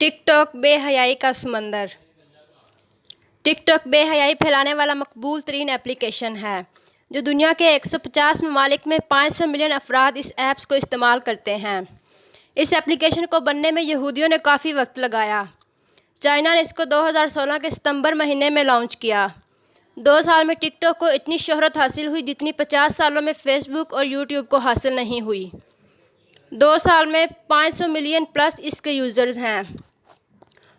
Tick tock बेहयाई का समंदर। TikTok बेहयाई फैलाने वाला मकबूल तरीन एप्लीकेशन है जो दुनिया के 150 ममालिक में 500 मिलियन अफराद इस ऐप्स को इस्तेमाल करते हैं। इस एप्लीकेशन को बनने में यहूदियों ने काफ़ी वक्त लगाया। चाइना ने इसको 2016 के सितंबर महीने में लॉन्च किया। 2 साल में टिकटॉक को इतनी शोहरत हासिल हुई जितनी 50 सालों में फेसबुक और यूट्यूब को हासिल नहीं हुई। 2 साल में 500 मिलियन प्लस इसके यूज़र्स हैं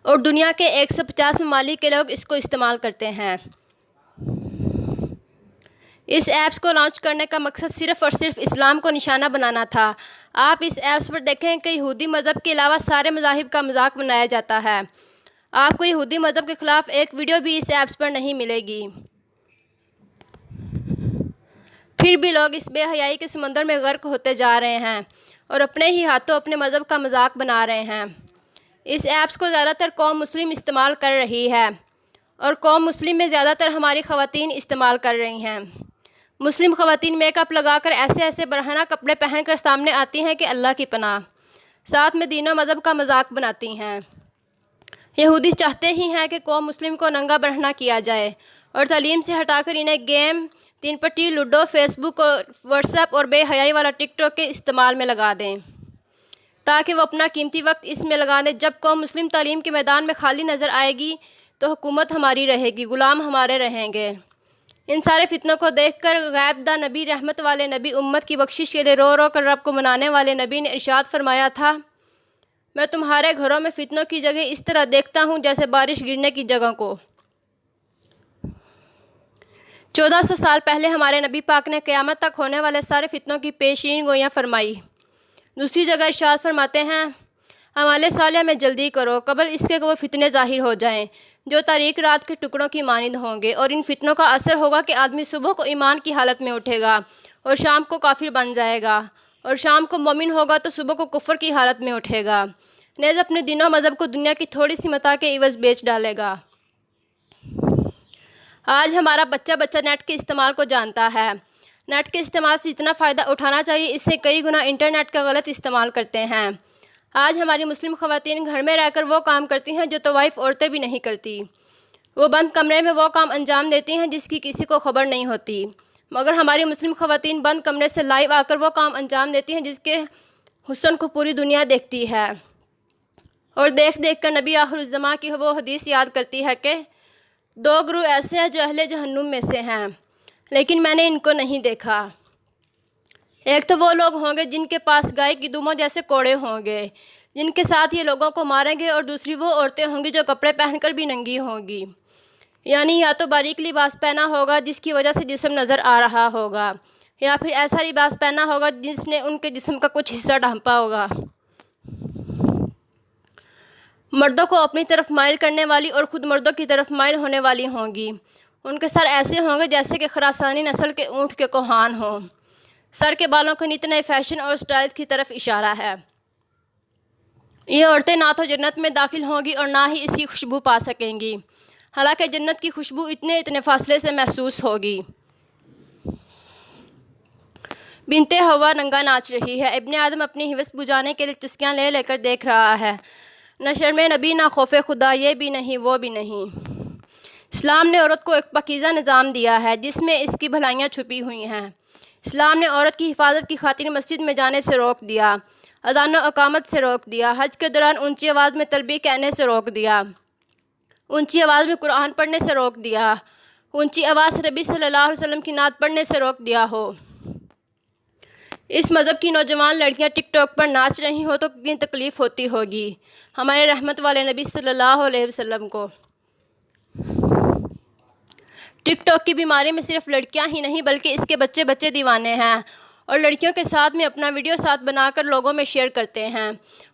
और दुनिया के 150 ममालिक के लोग इसको इस्तेमाल करते हैं। इस ऐप्स को लॉन्च करने का मकसद सिर्फ़ और सिर्फ इस्लाम को निशाना बनाना था। आप इस ऐप्स पर देखें कि यहूदी मज़हब के अलावा सारे मज़ाहिब का मजाक बनाया जाता है। आपको यहूदी मज़हब के ख़िलाफ़ एक वीडियो भी इस ऐप्स पर नहीं मिलेगी। फिर भी लोग इस बेहयाई के समंदर में गर्क होते जा रहे हैं और अपने ही हाथों अपने मज़हब का मजाक बना रहे हैं। इस ऐप्स को ज़्यादातर कौम मुस्लिम इस्तेमाल कर रही है और कौम मुस्लिम में ज़्यादातर हमारी ख़वातीन इस्तेमाल कर रही हैं। मुस्लिम ख़वातीन मेकअप लगाकर ऐसे बरहना कपड़े पहनकर सामने आती हैं कि अल्लाह की पनाह, साथ में दीन और मज़हब का मजाक बनाती हैं। यहूदी चाहते ही हैं कि कौम मुस्लिम को नंगा बरहना किया जाए और तालीम से हटाकर इन्हें गेम, तीन पट्टी, लूडो, फेसबुक और व्हाट्सएप और बेहयाई वाला टिकटॉक के इस्तेमाल में लगा दें ताकि वो अपना कीमती वक्त इसमें लगा दें। जब कौम मुस्लिम तालीम के मैदान में खाली नज़र आएगी तो हुकूमत हमारी रहेगी, ग़ुलाम हमारे रहेंगे। इन सारे फितनों को देखकर गैब दा नबी, रहमत वाले नबी, उम्मत की बख्शिश के लिए रो रो कर रब को मनाने वाले नबी ने इरशाद फरमाया था, मैं तुम्हारे घरों में फितनों की जगह इस तरह देखता हूँ जैसे बारिश गिरने की जगह को। 1400 साल पहले हमारे नबी पाक ने क़यामत तक होने वाले सारे फितनों की पेशीन गोइयाँ फरमाई। दूसरी जगह इरशाद फरमाते हैं, अमाले सालिया में जल्दी करो कबल इसके कि वो फितने ज़ाहिर हो जाएं जो तारीक रात के टुकड़ों की मानिंद होंगे, और इन फितनों का असर होगा कि आदमी सुबह को ईमान की हालत में उठेगा और शाम को काफिर बन जाएगा, और शाम को मोमिन होगा तो सुबह को कुफ्र की हालत में उठेगा। नेज़ अपने दीन और मज़हब को दुनिया की थोड़ी सी मता के इवज़ बेच डालेगा। आज हमारा बच्चा नेट के इस्तेमाल को जानता है। नेट के इस्तेमाल से जितना फ़ायदा उठाना चाहिए इससे कई गुना इंटरनेट का गलत इस्तेमाल करते हैं। आज हमारी मुस्लिम ख़वातीन घर में रहकर वो काम करती हैं जो तवाइफ़ औरतें भी नहीं करती। वो बंद कमरे में वो काम अंजाम देती हैं जिसकी किसी को ख़बर नहीं होती, मगर हमारी मुस्लिम ख़वातीन बंद कमरे से लाइव आकर वो काम अंजाम देती हैं जिसके हुस्न को पूरी दुनिया देखती है। और देख देख कर नबी आखिरुज़्ज़मां की वो हदीस याद करती है कि 2 गुरु ऐसे हैं जो अहले जहन्नुम में से हैं, लेकिन मैंने इनको नहीं देखा। एक तो वो लोग होंगे जिनके पास गाय की दुमों जैसे कोड़े होंगे जिनके साथ ये लोगों को मारेंगे, और दूसरी वो औरतें होंगी जो कपड़े पहनकर भी नंगी होंगी, यानी या तो बारीक लिबास पहना होगा जिसकी वजह से जिस्म नज़र आ रहा होगा, या फिर ऐसा लिबास पहना होगा जिसने उनके जिस्म का कुछ हिस्सा ढांपा होगा। मर्दों को अपनी तरफ माइल करने वाली और ख़ुद मर्दों की तरफ माइल होने वाली होंगी। उनके सर ऐसे होंगे जैसे कि खरासानी नस्ल के ऊँट के कोहान हों। सर के बालों के नित नए फैशन और स्टाइल्स की तरफ इशारा है। ये औरतें ना तो जन्नत में दाखिल होंगी और ना ही इसकी खुशबू पा सकेंगी, हालांकि जन्नत की खुशबू इतने फासले से महसूस होगी। बिनते हवा नंगा नाच रही है। इब्ने आदम अपनी हिवस बुझाने के लिए चुस्कियाँ ले लेकर देख रहा है। न शर्म नबी ना खौफ खुदा, ये भी नहीं वो भी नहीं। इस्लाम ने औरत को एक पाकीज़ा निज़ाम दिया है जिसमें इसकी भलाइयाँ छुपी हुई हैं। इस्लाम ने औरत की हिफाजत की खातिर मस्जिद में जाने से रोक दिया, अज़ान और इक़ामत से रोक दिया, हज के दौरान ऊंची आवाज़ में तलबी कहने से रोक दिया, ऊंची आवाज़ में कुरान पढ़ने से रोक दिया, ऊंची आवाज़ से नबी सल्लल्लाहु अलैहि वसल्लम की नात पढ़ने से रोक दिया हो। इस मज़हब की नौजवान लड़कियां टिकटॉक पर नाच रही हो तो कितनी तकलीफ़ होती होगी हमारे रहमत वाले नबी सल्लल्लाहु अलैहि वसल्लम को। टिकटॉक की बीमारी में सिर्फ लड़कियां ही नहीं बल्कि इसके बच्चे दीवाने हैं और लड़कियों के साथ में अपना वीडियो साथ बनाकर लोगों में शेयर करते हैं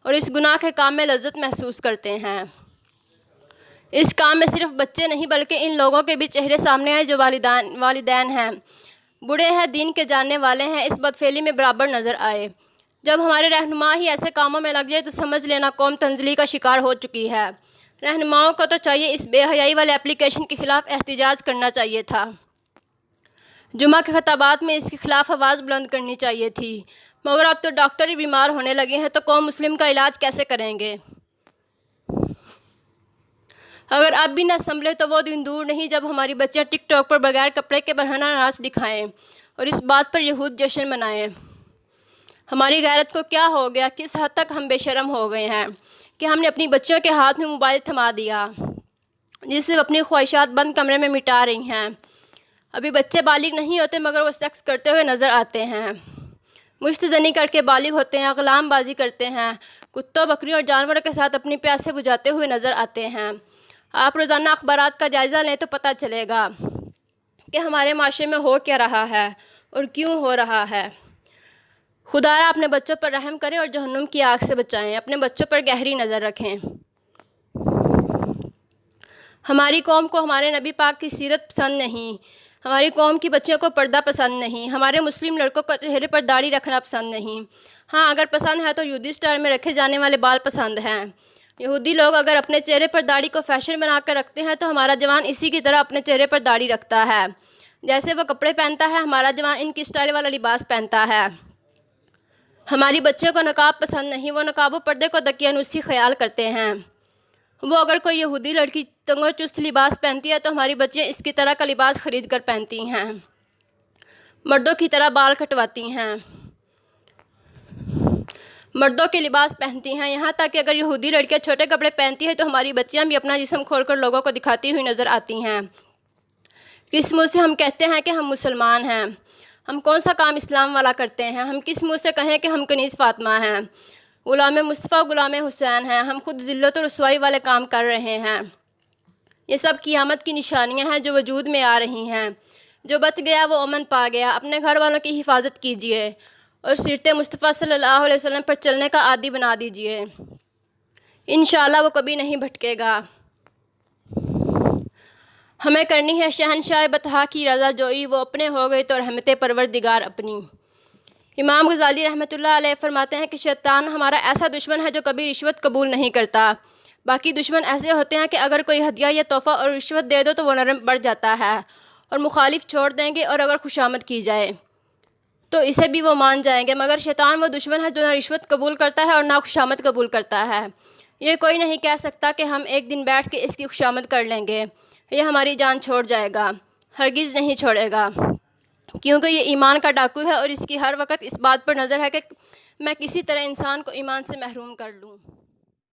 और इस गुनाह के काम में लज्जत महसूस करते हैं। इस काम में सिर्फ बच्चे नहीं बल्कि इन लोगों के भी चेहरे सामने आए जो वालिदैन हैं, बूढ़े हैं, दीन के जानने वाले हैं, इस बदफेली में बराबर नज़र आए। जब हमारे रहनुमा ही ऐसे कामों में लग जाए तो समझ लेना कौम तंज़ली का शिकार हो चुकी है। रहनुमाओं को तो चाहिए इस बेहयाई वाले एप्लीकेशन के ख़िलाफ़ एहतिजाज करना चाहिए था। जुमा के खताबात में इसके ख़िलाफ़ आवाज़ बुलंद करनी चाहिए थी, मगर अब तो डॉक्टर ही बीमार होने लगे हैं तो कौम मुस्लिम का इलाज कैसे करेंगे। اگر اب بھی نہ سنبھلے تو وہ دن دور نہیں جب ہماری بچیاں ٹک ٹاک پر بغیر کپڑے کے برہنہ ناچ دکھائیں اور اس بات پر یہود جشن منائیں۔ ہماری غیرت کو کیا ہو گیا، کس حد تک ہم بے شرم ہو گئے ہیں کہ ہم نے اپنی بچیوں کے ہاتھ میں موبائل تھما دیا، جس سے وہ اپنی خواہشات بند کمرے میں مٹا رہی ہیں۔ ابھی بچے بالغ نہیں ہوتے مگر وہ سیکس کرتے ہوئے نظر آتے ہیں، مشت زنی کر کے بالغ ہوتے ہیں، غلام بازی کرتے ہیں، کتوں بکریوں اور جانوروں کے ساتھ اپنی پیاسے بجھاتے ہوئے نظر آتے ہیں۔ آپ روزانہ اخبارات کا جائزہ لیں تو پتہ چلے گا کہ ہمارے معاشرے میں ہو کیا رہا ہے اور کیوں ہو رہا ہے۔ خدایا اپنے بچوں پر رحم کریں اور جہنم کی آگ سے بچائیں، اپنے بچوں پر گہری نظر رکھیں۔ ہماری قوم کو ہمارے نبی پاک کی سیرت پسند نہیں، ہماری قوم کی بچیوں کو پردہ پسند نہیں، ہمارے مسلم لڑکوں کو چہرے پر داڑھی رکھنا پسند نہیں۔ ہاں اگر پسند ہے تو یہودی سٹائل میں رکھے جانے والے بال پسند ہیں۔ یہودی لوگ اگر اپنے چہرے پر داڑھی کو فیشن بنا کر رکھتے ہیں تو ہمارا جوان اسی کی طرح اپنے چہرے پر داڑھی رکھتا ہے۔ جیسے وہ کپڑے پہنتا ہے ہمارا جوان ان کی سٹائل والا لباس پہنتا ہے۔ ہماری بچیوں کو نقاب پسند نہیں، وہ نقاب و پردے کو دقیانوسی خیال کرتے ہیں۔ وہ اگر کوئی یہودی لڑکی تنگ و چست لباس پہنتی ہے تو ہماری بچیاں اس کی طرح کا لباس خرید کر پہنتی ہیں، مردوں کی طرح بال کٹواتی ہیں، مردوں کے لباس پہنتی ہیں، یہاں تک کہ اگر یہودی لڑکیاں چھوٹے کپڑے پہنتی ہیں تو ہماری بچیاں بھی اپنا جسم کھول کر لوگوں کو دکھاتی ہوئی نظر آتی ہیں۔ کس منہ سے ہم کہتے ہیں کہ ہم مسلمان ہیں؟ ہم کون سا کام اسلام والا کرتے ہیں؟ ہم کس منہ سے کہیں کہ ہم کنیز فاطمہ ہیں، غلام مصطفیٰ، غلام حسین ہیں؟ ہم خود ذلت و رسوائی والے کام کر رہے ہیں۔ یہ سب قیامت کی نشانیاں ہیں جو وجود میں آ رہی ہیں۔ جو بچ گیا وہ امن پا گیا۔ اپنے گھر والوں کی حفاظت کیجیے اور سیرت مصطفیٰ صلی اللہ علیہ وسلم پر چلنے کا عادی بنا دیجیے، انشاءاللہ وہ کبھی نہیں بھٹکے گا۔ ہمیں کرنی ہے شہنشاہ بطحا کی رضا جوئی، وہ اپنے ہو گئی تو رحمت پروردگار اپنی۔ امام غزالی رحمۃ اللہ علیہ فرماتے ہیں کہ شیطان ہمارا ایسا دشمن ہے جو کبھی رشوت قبول نہیں کرتا۔ باقی دشمن ایسے ہوتے ہیں کہ اگر کوئی ہدیہ یا تحفہ اور رشوت دے دو تو وہ نرم پڑ جاتا ہے اور مخالف چھوڑ دیں گے، اور اگر خوشامد کی جائے تو اسے بھی وہ مان جائیں گے، مگر شیطان وہ دشمن ہے جو نہ رشوت قبول کرتا ہے اور نہ خوشامد قبول کرتا ہے۔ یہ کوئی نہیں کہہ سکتا کہ ہم ایک دن بیٹھ کے اس کی خوشامد کر لیں گے، یہ ہماری جان چھوڑ جائے گا، ہرگز نہیں چھوڑے گا، کیونکہ یہ ایمان کا ڈاکو ہے اور اس کی ہر وقت اس بات پر نظر ہے کہ میں کسی طرح انسان کو ایمان سے محروم کر لوں۔